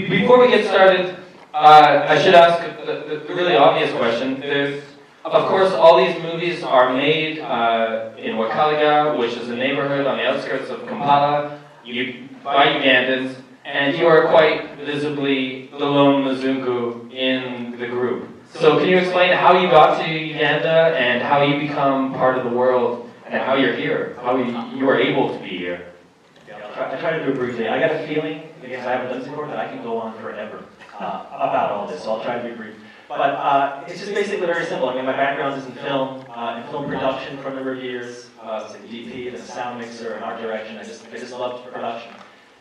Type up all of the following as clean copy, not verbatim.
Before we get started, I should ask the really obvious question. There's, of course, all these movies are made in Wakaliwood, which is a neighborhood on the outskirts of Kampala, by Ugandans, and you are quite visibly the lone Mzungu in the group. So can you explain how you got to Uganda and how you become part of the world and how you're here, how you are able to be here? I try to do it briefly. I got a feeling, because I haven't done this before, that I can go on forever about all this, so I'll try to be brief. But it's just basically very simple. I mean, my background is in film production for a number of years. I was a DP, and a sound mixer, and art direction. I just loved production.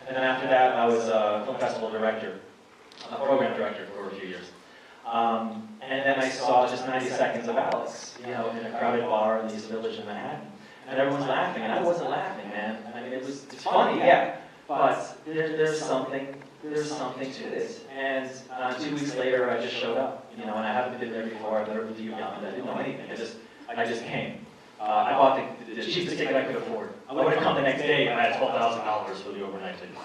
And then after that, I was a film festival director, a program director for a few years. And then I saw just 90 seconds of Alex, in a crowded bar in the East Village in Manhattan. And everyone's laughing, and I wasn't laughing, man. I mean, it's funny, yeah, but there's something to this. And 2 weeks later, I just showed up, and I haven't been there before. I've never been to Uganda. I didn't know anything. I just came. I bought the cheapest ticket I could afford. I would have come the next day, and I had $12,000 for the overnight ticket.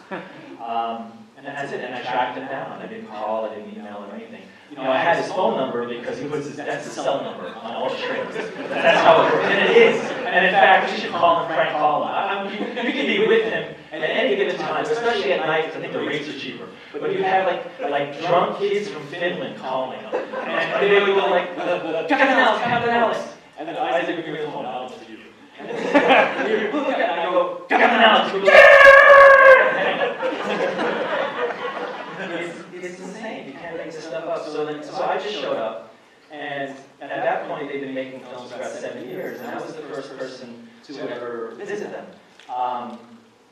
And that's it. And I tracked him down. I didn't call. I didn't email or anything. I had his phone number because that's his cell number on all the trains. That's how it works. And it is. And in fact, you should call him Frank Paula. You can be with him at any given time, especially at night, because I think the rates are cheaper. But you have like drunk kids from Finland calling him. And they would go like, Captain Alex. And then Isaac would give me the phone, Alex to you. And then you look at it and I go, Captain Alex. It's insane. You can't make this stuff up. So I just showed up, and at that point they'd been making films for about 7 years, and I was the first person to ever visit them.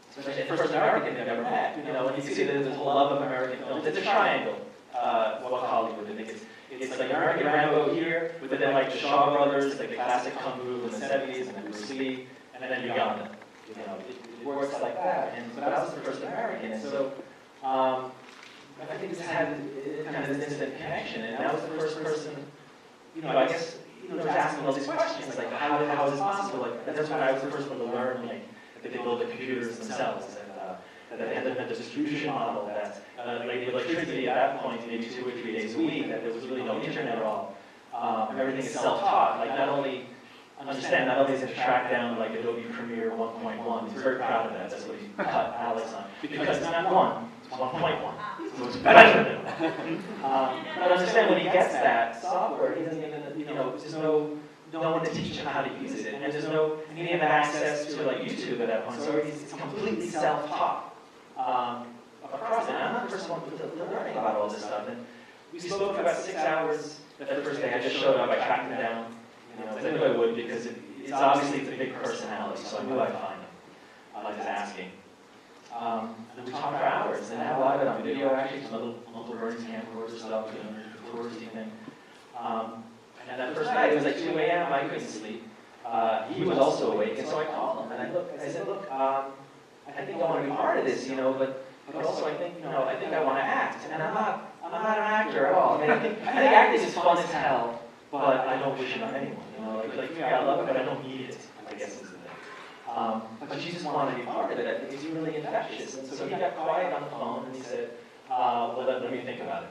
Especially the first American they've ever met. And you see that there's a whole love of American films. It's a triangle. Wakaliwood. I think it's like American Rambo here, but then like the Shaw Brothers, like the classic Kung Fu in the 70s, and then Bruce Lee, and then Uganda. It works like that. But I was the first American, and so. I think this had kind of this instant connection, and I was the first person, I guess, was asking all these questions, like, how is this possible? Like, that's when I was the first one to learn, like, that they build the computers themselves, and that they had a distribution model, that, like, the electricity at that point, maybe 2 or 3 days a week, that there was really no internet at all. Everything is self-taught, like, not only is it to track down, like, Adobe Premiere 1.1, he's very proud of that, that's what he cut Alex on, because it's not 1, it's 1.1. So it's better than but understand, when he gets that software, he doesn't even, there's no one to teach him how to use it, and there's he didn't have access to like YouTube at that point, so it's completely self-taught across it. And I'm not the first one learning about all this stuff, and we spoke for about 6 hours the first day. I just showed up, I tracked him down, I knew I would, because it's obviously a big personality, so I knew I'd find him, just asking. And we talked for hours, and I have a lot of it on video, actually, some little Uncle Bernie's camcorder stuff, touristy thing. And that first night, it was like 2 a.m., I couldn't sleep. He was also awake, and so I called him, and I said, look, I think I want to be part of this, but also I think I want to act, and I'm not an actor at all. I think acting is fun as hell, but I don't wish it on anyone, I love it, but I don't need it, I guess is the thing. But you just want to be part of it. I think it's really infectious. And so he got quiet on the phone and he said, well, let me think about it.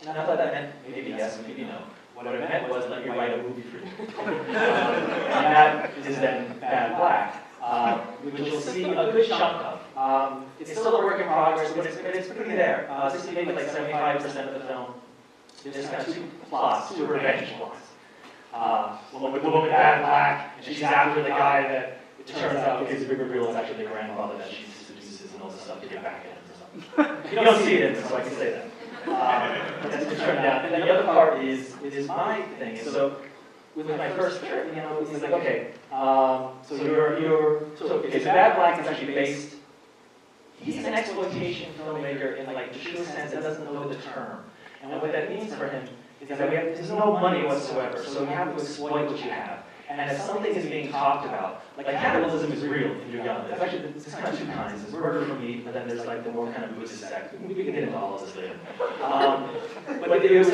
And I thought that meant maybe yes, maybe no. What it meant was, let me write a movie for you. And that is then Bad Black, which you'll see a good chunk of. It's still a work in progress, but it's pretty there. This is maybe like 75% of the film. There's kind of 2 plots, 2 revenge plots. One with the woman Bad Black, and she's after the guy that it turns out, because the big reveal is actually the grandfather that she seduces and all this stuff to get back at him or something. You don't see it in this, so I can say that. But that's what it turned out. And then the other part is my thing. And so with my first trip, he's like, okay, so Bad Black is actually based. He's an exploitation filmmaker in like the true sense that doesn't know the term. And what that means for him is that there's no money whatsoever, so you have to exploit what you have. And as something is being talked about, like cannibalism is real in Uganda. There's kind of 2 kinds. There's murder for meat, but then there's like the more kind of Buddhist sect. We can get into all of this later. But there was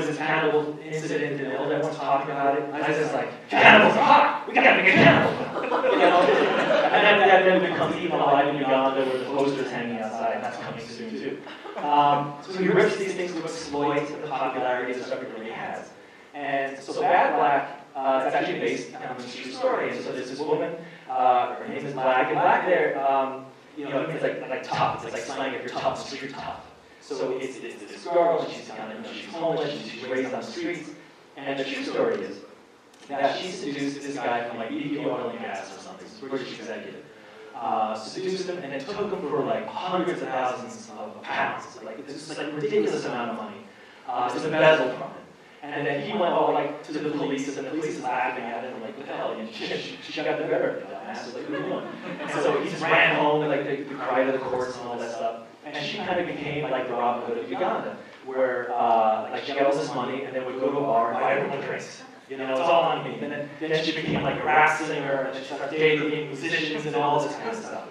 this cannibal incident, and everyone's talking about it. I was just like, cannibals are hot! We gotta make a cannibal! And then it becomes Eaten Alive in Uganda, where the poster's hanging outside. too. So he rips these things to exploit the popularity that stuff he really has. And so Bad Black, it's actually based on a true story. And so there's this woman, her name is Black, and Black there, it's like tough. It's like slang if you're tough, street tough. So it's this girl, and she's homeless, and she's raised on the streets. And the true story is that she seduced this guy from like BP Oil and Gas or something, this British executive. Seduced him and then took him for like hundreds of thousands of pounds. Like this is like a ridiculous amount of money. It was embezzled from him. And then he went all like to the police, and the police is laughing at him like, what the hell? She got the better, dumbass. Like, what are you doing? And so he just ran home and like the cry to the courts and all that stuff. And she kind of became like the Robin Hood of Uganda, where like she got all this money and then would go to a bar and buy everyone drinks. It's all on me. And then she became like a rap singer, and then she started dating musicians and all this kind of stuff.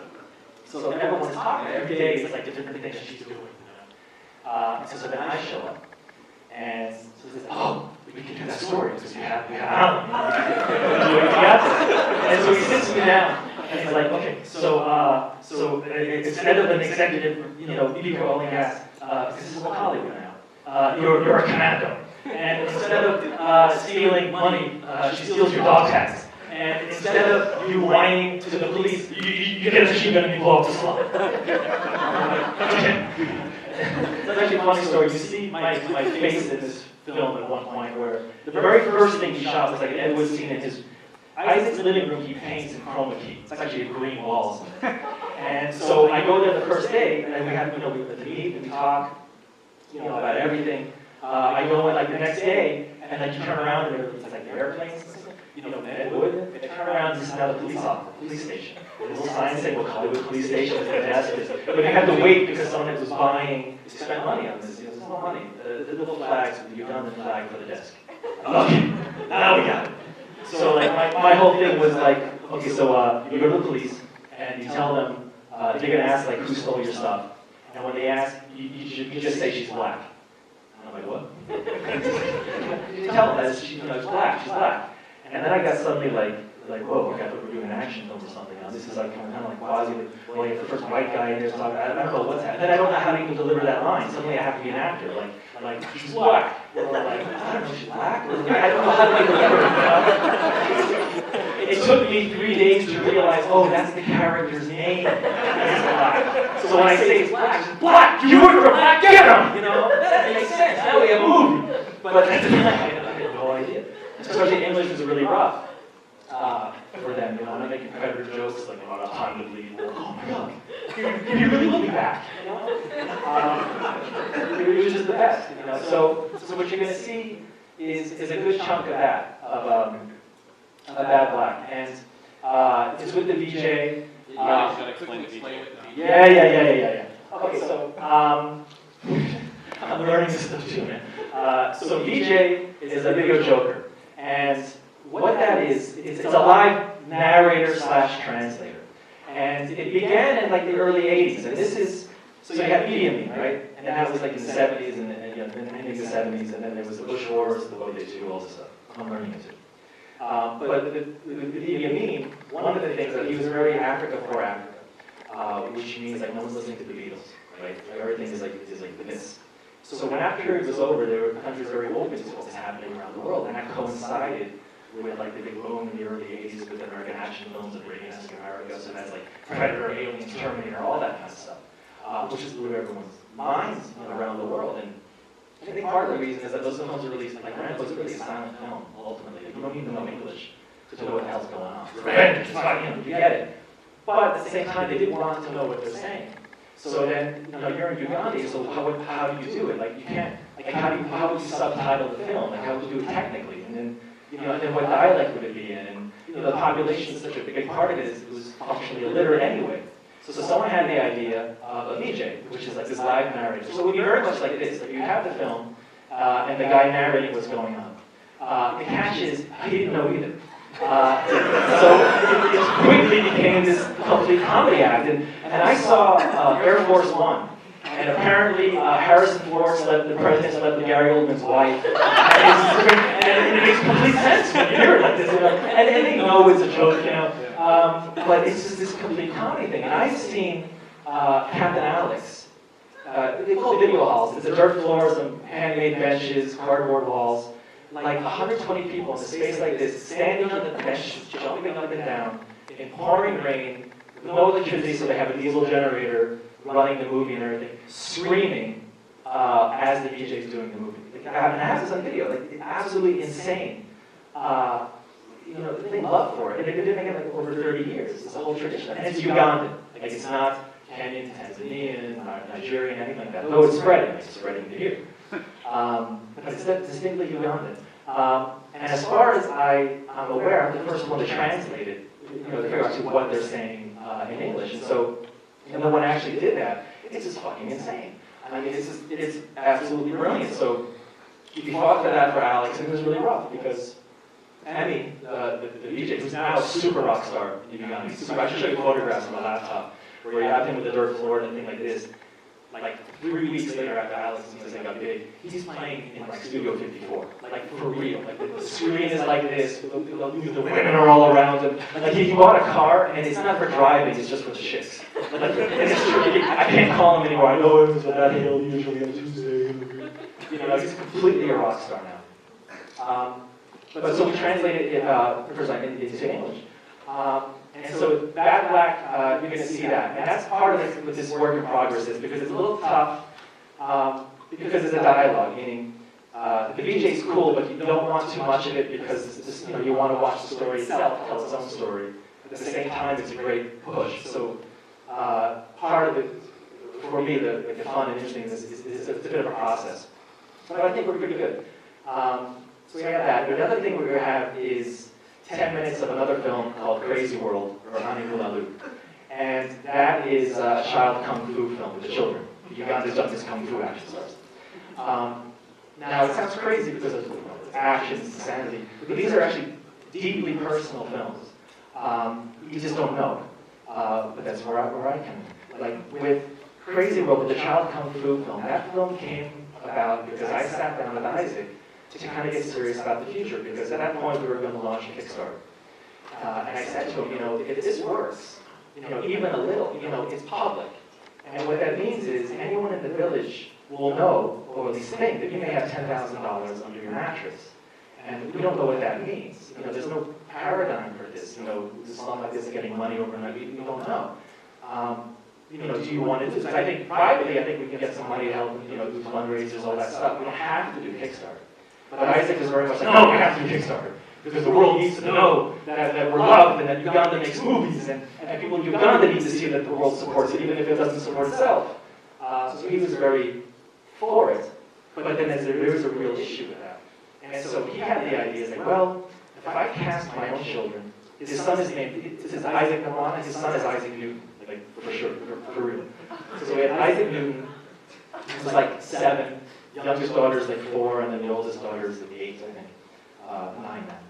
So everyone's talking. Every day it's like the different things she's doing. So then I show up. And so he says, oh, we can do that story because we have Alan. And so he sits me down and he's like, okay, so instead of an executive, BP Oil and Gas, this is Wakaliwood now. You're a commando. And instead of stealing money, she steals your dog tags. And instead of you whining to the police, you get a machine gun and you blow up the slum. It's actually a funny story. You see my face in this film at one point where the very first thing he shot was like an Edward scene in his Isaac's living room. He paints in chroma key. It's actually a green walls. And so I go there the first day, and we have we meet and we talk, about everything. I go in like the next day, and then you turn around and it's like the airplanes. Edward, they turn around and this is now the police station. There's a little sign saying Wakaliwood Police Station is the desk. But they had to wait because someone was buying, they spent money on this. There's no money. The little flags, the Ugandan flag for the desk. Okay, now we got it. So like my whole thing was like, okay, so you go to the police and you tell them, they're going to ask like who stole your stuff. And when they ask, you just say she's black. And I'm like, what? You tell them that she's black, she's black. And then I got suddenly like, whoa, okay, I thought we were doing an action film or something. Now this is like kind of like quasi, well, you have the first white guy in there talking, I don't know what's happening. And then I don't know how to even deliver that line. Suddenly I have to be an actor, like she's black. Or like, I don't know, she's black? Or, I don't know how to deliver it. It took me 3 days to realize, oh, that's the character's name. It's black. So when I say it's black, it's black! You work for black, get him! That makes sense. Now we have a movie. But at the time, I had no idea. Especially English is really rough for them, and I'm making competitor jokes like about time to leave. Oh my God, you really will be back, It was just the best, So what you're going to see is a good chunk of that, of Bad Black, and it's with the VJ. You gotta explain the VJ. Yeah. Okay, so I'm learning this stuff too, man. So VJ is a video joker. And what that is, it's a live narrator / translator. And it began in like the early 80s. And this is, so you had Idi Amin, right? And that was like in the 70s and in the 70s. And then there was the Bush Wars, the way they do all this stuff. I'm learning it too. But with Idi Amin, one of the things that he was very Africa for Africa, which means like no one's listening to the Beatles, right? Everything is like this. So when that period was over, there were countries very open to what was happening around the world, and that coincided with like the big boom in the early 80s with American action films and Reagan-esque America. So that's like Predator, Aliens, Terminator, all that kind of stuff, which just blew everyone's minds around the world. And I think part of the reason is that those films are released, like Rambo's really a silent film, ultimately. You don't need to know English to know what the hell's going on. Revenge, you get it. But at the same time, they didn't want to know what they're saying. So then, you're in Uganda, so how do you do it? Like, you can't, like, how would you subtitle the film? Like, how would you do it technically? And then, and then what dialect would it be in? And, the population is such a big part of it, it was functionally illiterate anyway. So someone had the idea of a VJ, which is like this live narrator. So it would be very much like this. Like, you have the film, and the guy narrating what's going on. The catch is, he didn't know either. So it quickly became this complete comedy act. And I saw Air Force One, and apparently Harrison Ford the president slept with Gary Oldman's wife. And it makes complete sense when you hear it like this. And they know it's a joke, But it's just this complete comedy thing. And I've seen Captain Alex they call it video halls. It's a dirt floor, some handmade benches, cardboard walls. Like 120 people in a space like this, standing on the benches, jumping up and down, in pouring rain, with no electricity, so they have a diesel generator running the movie and everything, screaming as the DJ is doing the movie. Like, I have this on video, like absolutely insane. They love for it. They've been doing it like over 30 years. It's a whole tradition. And it's Ugandan. Like it's not Kenyan, Tanzanian, Nigerian, anything like that. Though it's spreading. It's spreading to here. But it's distinctly Ugandan. And as far as I'm aware, I'm the first one to translate it, to figure out what they're saying in English. And so, and the one actually did that. It's just fucking insane. I mean, it's absolutely brilliant. So, we fought for that for Alex, and it was really rough because Emmy, the DJ, who's now a super rock star in Uganda. I should show you photographs on the laptop where you have him with the dirt floor and a thing like this. Like 3 weeks later after Alex and music got big, he's playing in like Studio 54, like for real. Like the screen is like this, the women are all around him. Like he bought a car and it's not for driving, it's just for the chicks. Like, it's true. I can't call him anymore. I know him with that hill usually on Tuesday. He's completely a rock star now. But so we translated it first into English. And so Bad Black, you're going to see that. And that's part of what this work in progress is, because it's a little tough, because it's a dialogue, meaning the VJ's cool, but you don't want too much of it because you want to watch the story itself, tell its own story. At the same time, it's a great push. So part of it, for me, the fun and interesting is it's a bit of a process. But I think we're pretty good. So we have that. But the other thing we're going to have is 10 minutes of another film called Crazy World, or Wakaliwood. And that is a child kung fu film with the children. Uganda's done this kung fu action stars. Now, it sounds crazy because of action, insanity, but these are actually deeply personal films. You just don't know. But that's where I come in. Like with Crazy World, with the child kung fu film, that film came about because I sat down with Isaac to kind of get serious about the future, because at that point we were going to launch a Kickstarter. And I said to him, if this works, even a little, it's public. And what that means is anyone in the village will know, or at least think, that you may have $10,000 under your mattress. And we don't know what that means. There's no paradigm for this. This song like this is getting money overnight. We don't know. Do you want to do this? I think privately, we can get some money to help, do fundraisers, all that stuff. We don't have to do Kickstarter. But Isaac is very much like, no, we have to do Kickstarter. Because the world needs to know that we're loved and that Uganda makes movies, and people in Uganda need to see that the world supports it, even if it doesn't support itself. So he was very for it. But then there is a real issue with that. And so he had the idea, like, well, if I cast my own children, his son is named, this is Isaac Nabwana, his son is Isaac Newton, like for sure, for real. So we had Isaac Newton, who was like 7, youngest daughter is like 4, and then the oldest daughter is like 8, I think, 9 now.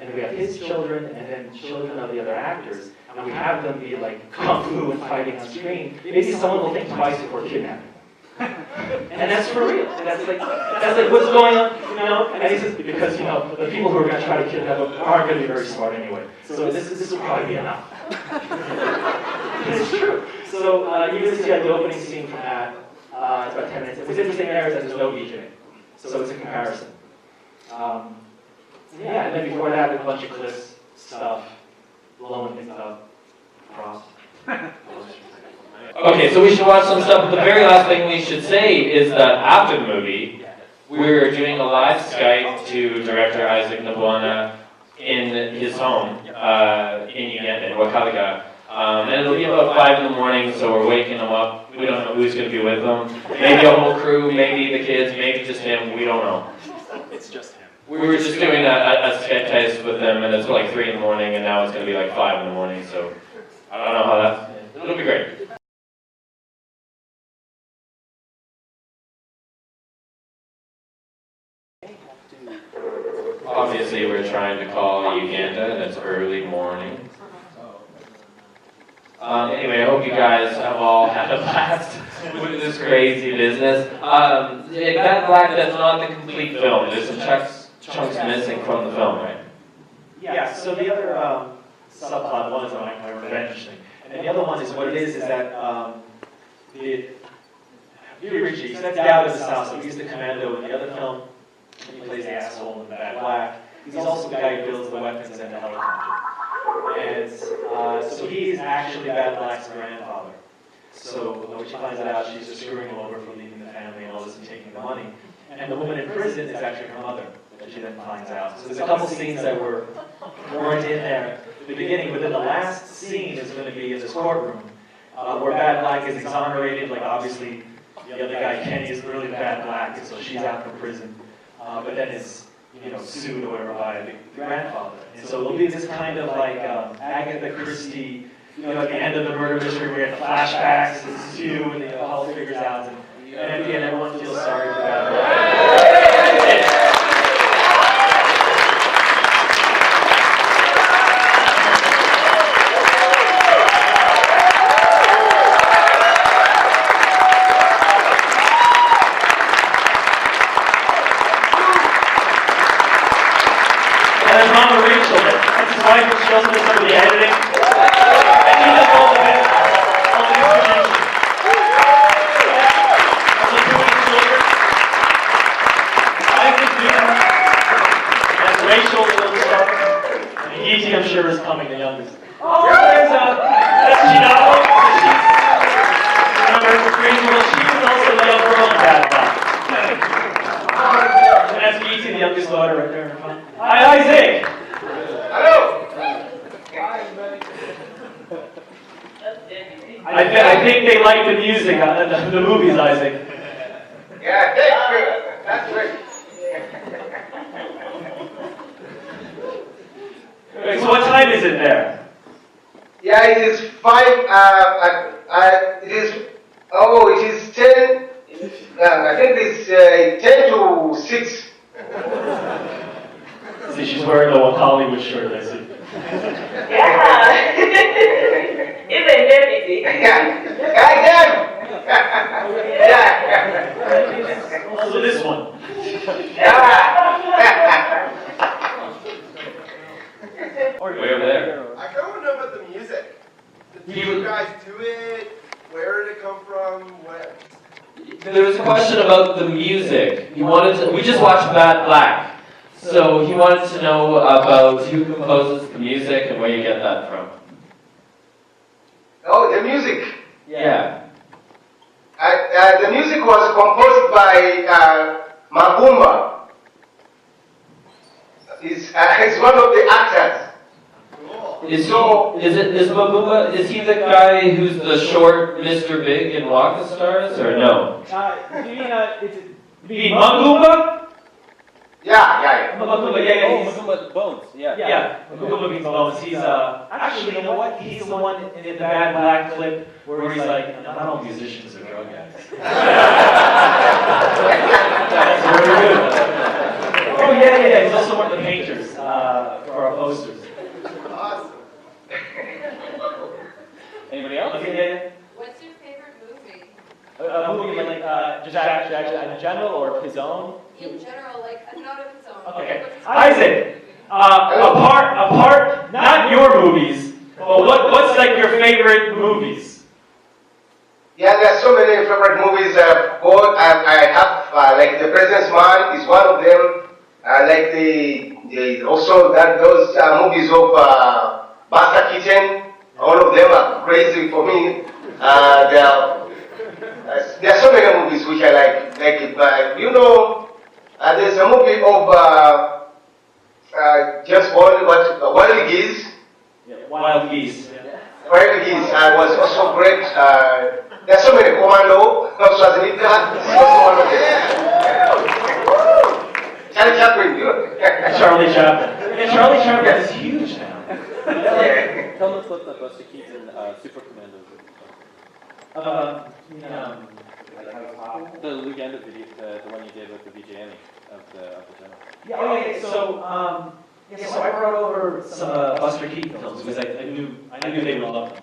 And we have his children, and then children of the other actors, and we have them be like kung fu and fighting on screen. Maybe someone will think twice before kidnapping. And that's for real. And that's like what's going on, And he says, because the people who are going to try to kidnap him aren't going to be very smart anyway. So this will probably be enough. It's true. So you're going to see the opening scene from that. It's about 10 minutes. What's interesting there is that there's no DJ, so it's a comparison. Yeah, and then before that, there's a bunch of clips, stuff, blowing things up, props. Okay, so we should watch some stuff, but the very last thing we should say is that after the movie, we're doing a live Skype to director Isaac Nabwana in his home in Uganda, in Wakaliwood. And it'll be about 5 in the morning, so we're waking him up. We don't know who's going to be with them. Maybe a whole crew, maybe the kids, maybe just him, we don't know. It's just him. We were just doing a Skype test with them, and it's like 3 in the morning, and now it's going to be like 5 in the morning, so I don't know how that's... It'll be great. Obviously, we're trying to call Uganda, and it's early morning. Anyway, I hope you guys have all had a blast with this crazy business. That Black, that's not the complete film. There's some chunks missing from the film, right? Yeah, so the other subplot, one is my revenge thing. And the other one is what it is that G. So that's Dowd in the South. So he's the commando in the other film. He plays the asshole in Bad Black. He's also the guy who builds the weapons and the helicopter. And so he's actually Bad Black's grandfather. So when she finds out, she's just screwing him over for leaving the family and all this and taking the money. And the woman in prison is actually her mother, that she then finds out. So there's a couple scenes that weren't in there at the beginning, but then the last scene is going to be in this courtroom, where Bad Black is exonerated. Like obviously, the other guy Kenny is really Bad Black, and so she's out from prison, but then is sued or whatever by the grandfather. And so it'll be this kind of like Agatha Christie, at the end of the murder mystery, where we have flashbacks, it's you, and it all figures out, and at the end, everyone feels sorry for Bad Black. And then Mama Rachel, that's his wife, who shows us some of the editing. And he does all the information. Also doing children. Isaac Newton. That's Rachel, the little star. And E.T., I'm sure, is coming, the youngest. Oh, there's that's Chinabo. Remember, it's a crazy world. She was also the young girl in Bad Black. And that's E.T., the youngest daughter right there in front. Hi, Isaac! Hello! I think they like the music, the movies, Isaac. Yeah, thank you. That's right. Wait, so what time is it there? Yeah, it is 5, it is 10, I think it's 10 to 6. See, she's wearing the Wakaliwood shirt, I see. Yeah. Even David. Yeah. Also this one. Way over there. I kind of want to know about the music. Did you guys do it? Where did it come from? What? There was a question about the music. We just watched Bad Black. So he wanted to know about who composes the music and where you get that from. Oh, the music. Yeah. The music was composed by Magumba. He's one of the actors. Cool. Is Mabumba, is he the guy who's the short Mr. Big in Waka Stars, or no? You mean Magumba? Yeah. Magumba, yeah. Oh, Magumba Bones, yeah. Yeah, Magumba means bones. He's actually, you know what? He's the one in the Bad Black clip where he's like, not all musicians are drug addicts. That's very good. Oh yeah. He's also one of the painters for our posters. Awesome. Anybody else? Okay, What's your favorite movie? yeah. A movie like just actually in general or his own? In general, like not of its own. Okay, Isaac. Apart, not your movies, but what's like your favorite movies? Yeah, there are so many favorite movies I've got. I have like The President's Man is one of them. Like the also those movies of Buster Keaton. All of them are crazy for me. There are so many movies which I like. There's a movie of James Bond, Wild Geese. Yeah, Wild Geese. Wild Geese was also great. There are so many. Commando, Schwarzenegger, is also one of them. Charlie Chaplin, Charlie Chaplin. Yeah, Charlie Chaplin is huge now. Yeah. Tell us what the Buster Keaton Super Commandos are. The Uganda video, the one you did with the VJ of the general. Yeah, so I brought over some Buster Keaton films because I knew they would love them.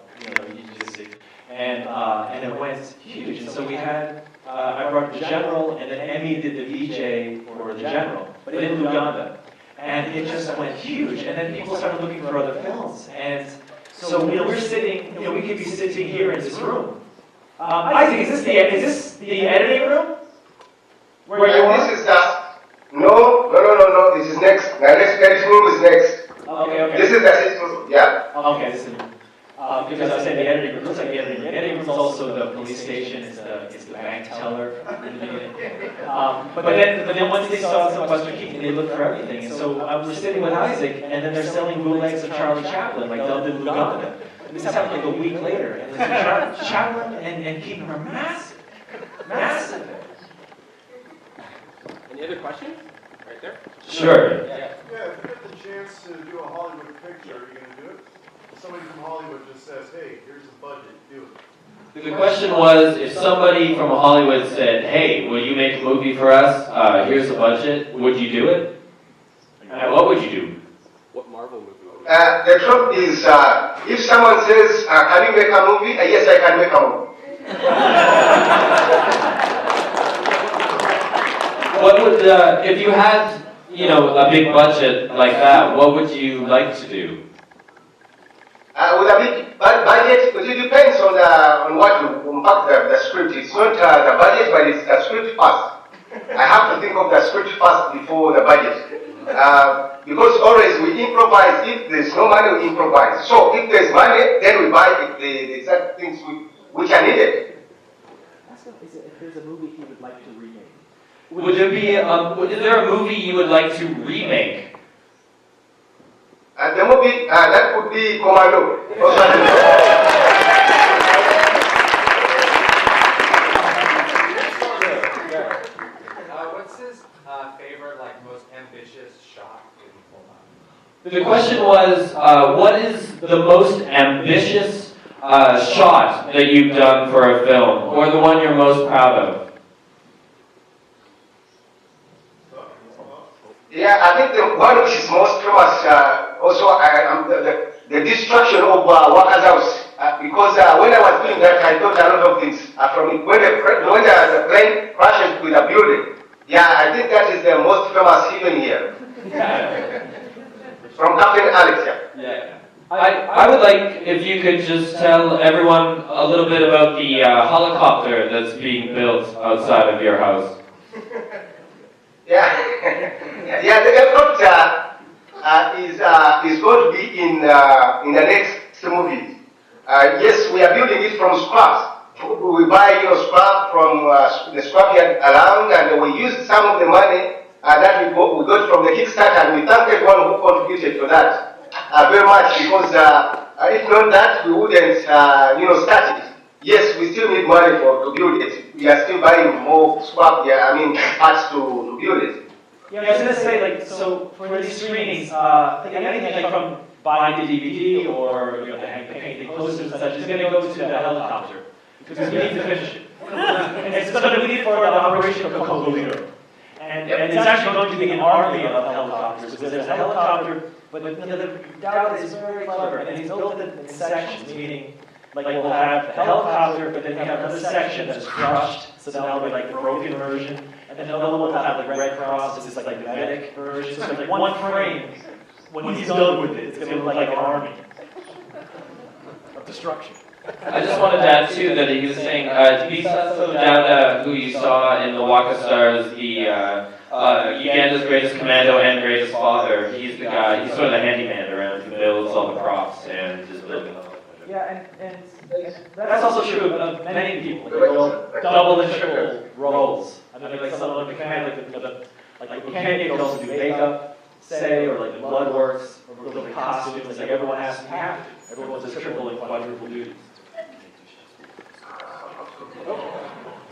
You just see. And it went huge. And so we had, I brought the General, and then Emmy did the VJ for the General, but in Uganda. And it just went huge. And then people started looking for other films. And so we're sitting, we could be sitting here in this room. Isaac, is this the editing room? Where you are? This is no. This is next. The next editing room is next. Okay. This is the system. Yeah. Okay, this is because I said the editing room. Looks like the editing room. The editing room is also the police station. It's the bank teller in the beginning. But then once they saw some Western Keaton, they looked for everything. And so we're sitting with Isaac, and then they're selling bootlegs of Charlie Chaplin, like they'll do in Uganda. And this happened like a week later, and Chaplin and Keaton are massive. Any other questions? Right there? Sure. Yeah. Yeah, if you get the chance to do a Hollywood picture, are you going to do it? Somebody from Hollywood just says, hey, here's the budget, do it. The question was, if somebody from Hollywood said, hey, will you make a movie for us? Here's the budget. Would you do it? What would you do? What Marvel movie? The truth is, if someone says, can you make a movie? Yes, I can make a movie. What would, if you had, a big budget like that, what would you like to do? With a big budget, but it depends on what you, in fact, the script. It's not the budget, but it's the script first. I have to think of the script first before the budget. Because always we improvise. If there's no money, we improvise. So if there's money, then we buy the exact things which are needed. Ask him if there's a movie he would like to remake. Would there be, is there a movie you would like to remake? The movie, that would be Commando. What's his favorite, most ambitious shot that he pulled off? The question was, what is the most ambitious shot that you've done for a film, or the one you're most proud of? Yeah, I think the one which is most famous, the destruction of Waka's house. Because when I was doing that, I thought a lot of things from it. When the plane crashes with a building, yeah, I think that is the most famous even here. From Captain Alex. Yeah. I would like if you could just tell everyone a little bit about the helicopter that's being built outside of your house. Yeah, the aircraft is going to be in the next movie. Yes, we are building it from scraps. We buy scrap from the scrapyard around, and we use some of the money that we got from the Kickstarter, and we thank everyone who contributed to that very much, because if not that, we wouldn't start it. Yes, we still need money to build it. We are still buying more scrap, parts to build it. Yeah, I was going to say, so for these screenings, anything from buying the DVD or the painting posters and such is going to go to the helicopter, because we need to finish it. And it's going to be needed for the operation of Congolino. And it's actually going to be an army of helicopters, because there's a helicopter, but the Dowd is very clever, and he's built it in sections, meaning we'll have the helicopter, but then we have another section that's crushed, so that'll be the broken version, and then another one will have the Red Cross, this is the medic version, so it's one frame. When he's done with it, it's going to look like an army of destruction. I just wanted to add too that he was saying, Bisa Dowda, who you saw in the Waka Stars, the Uganda's greatest commando and greatest father, he's the guy, he's sort of the handyman around who builds all the props and is building all. Yeah, and that's also true of many people. They will double and triple roles. I mean, someone like the mechanic could also do makeup, say, or the blood works, or the costumes. Everyone has to have to. Everyone does triple and quadruple duties.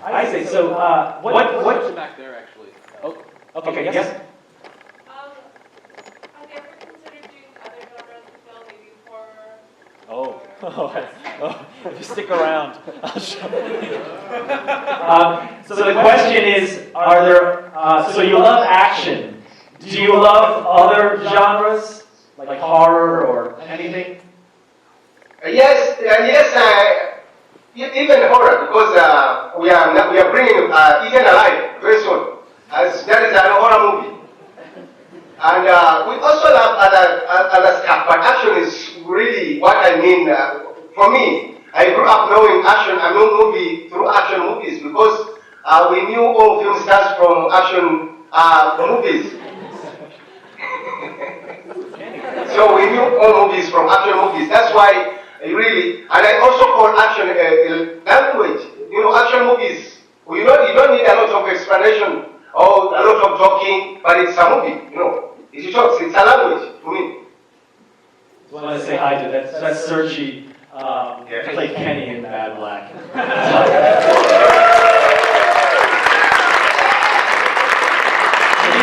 I say so. What? Back there, actually. Oh, okay. Yes. Have you ever considered doing other genres of film, maybe horror? If you stick around, I'll show you. So the question is, are there, so you love action. Do you love other genres, like horror or anything? Yes, even horror, because we are bringing Eden Alive very soon. As that is an horror movie. And we also have other stuff, but action is really what I mean. For me, I grew up knowing action. I know movie through action movies because we knew all film stars from action movies. So we knew all movies from action movies. That's why really, and I also call action a language. You know, action movies. You don't need a lot of explanation or a lot of talking, but it's a movie. You know, it talks. It's a language to me. I want to say hi to that's Sergi. Played Kenny in Bad Black. He's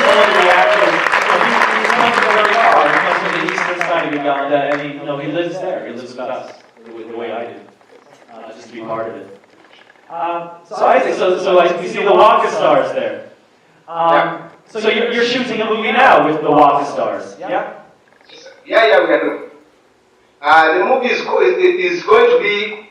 one of the actors. He's come from very far. He comes from the eastern side of Uganda, and he lives there. He lives with us, the way I do, just to be part of it. So Isaac, we see the Waka Stars there. So you're shooting a movie now with the Waka Stars, yeah? Yeah, we are doing. The movie is going to be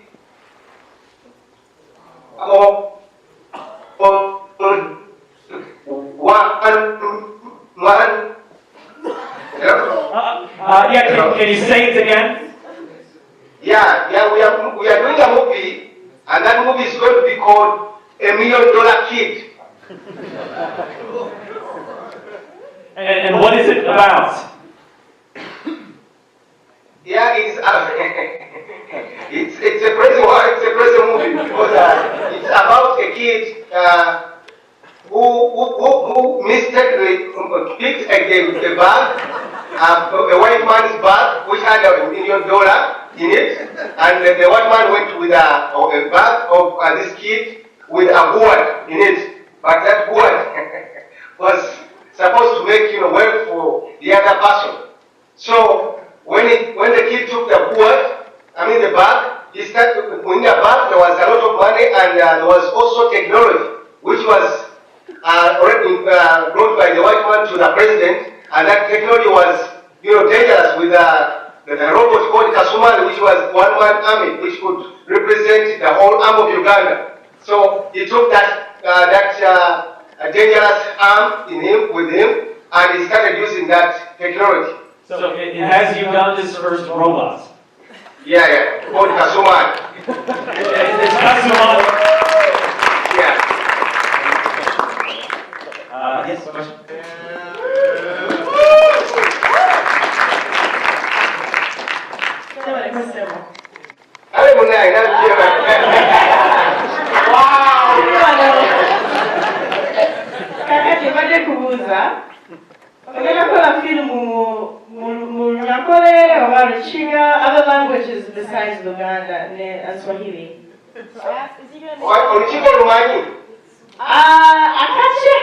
Can you say it again? Yeah, we are doing a movie, and that movie is going to be called $1 Million Kid. And what is it about? Yeah, it's a crazy one. It's a crazy movie because it's about a kid who mistakenly picked a bag, a white man's bag, which had $1 million in it, and the white man went with a bag of this kid with a gourd in it, but that gourd was supposed to make wealth for the other person. So when the kid took the the bag, he started, in the bag there was a lot of money, and there was also technology, which was already brought by the white man to the president, and that technology was dangerous with the robot called Kasumali, which was one-man army, which could represent the whole arm of Uganda. So he took that dangerous arm with him, and he started using that technology. So it has Uganda's first robot. Yeah, called Kasumali. It's Kasumali. Yeah. Yes, question? Kakati baje kubuza ogenda kola film mu Lunyakore oba Lukiga, other languages besides Luganda and Swahili. Olukiga olumanyi? Akache.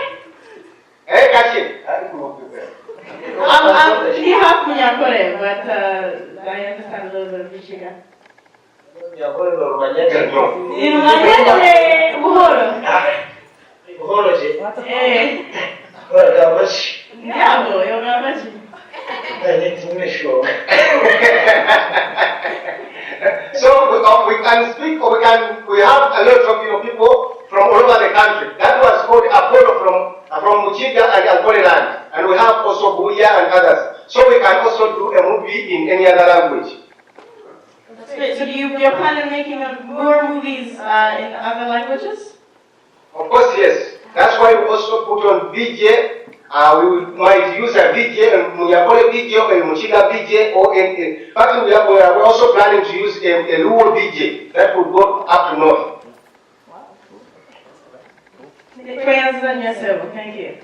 Kachi. I'm half Lunyakore, but I understand a little bit of Lukiga. Lumanyene buhoro. Buhoro je? Ndiabo, yogabachi. So we can speak, or we have a lot of people from all over the country. That was called Apollo from Muchiga and Ankole land, and we have also Buya and others. So we can also do a movie in any other language. So you're planning on making more movies in other languages? Of course, yes. That's why we also put on VJ. We might use a VJ, a Munyakole VJ, or a Muchiga VJ, or but we are also planning to use a Luo VJ that would go up to north. Wow. Thank you.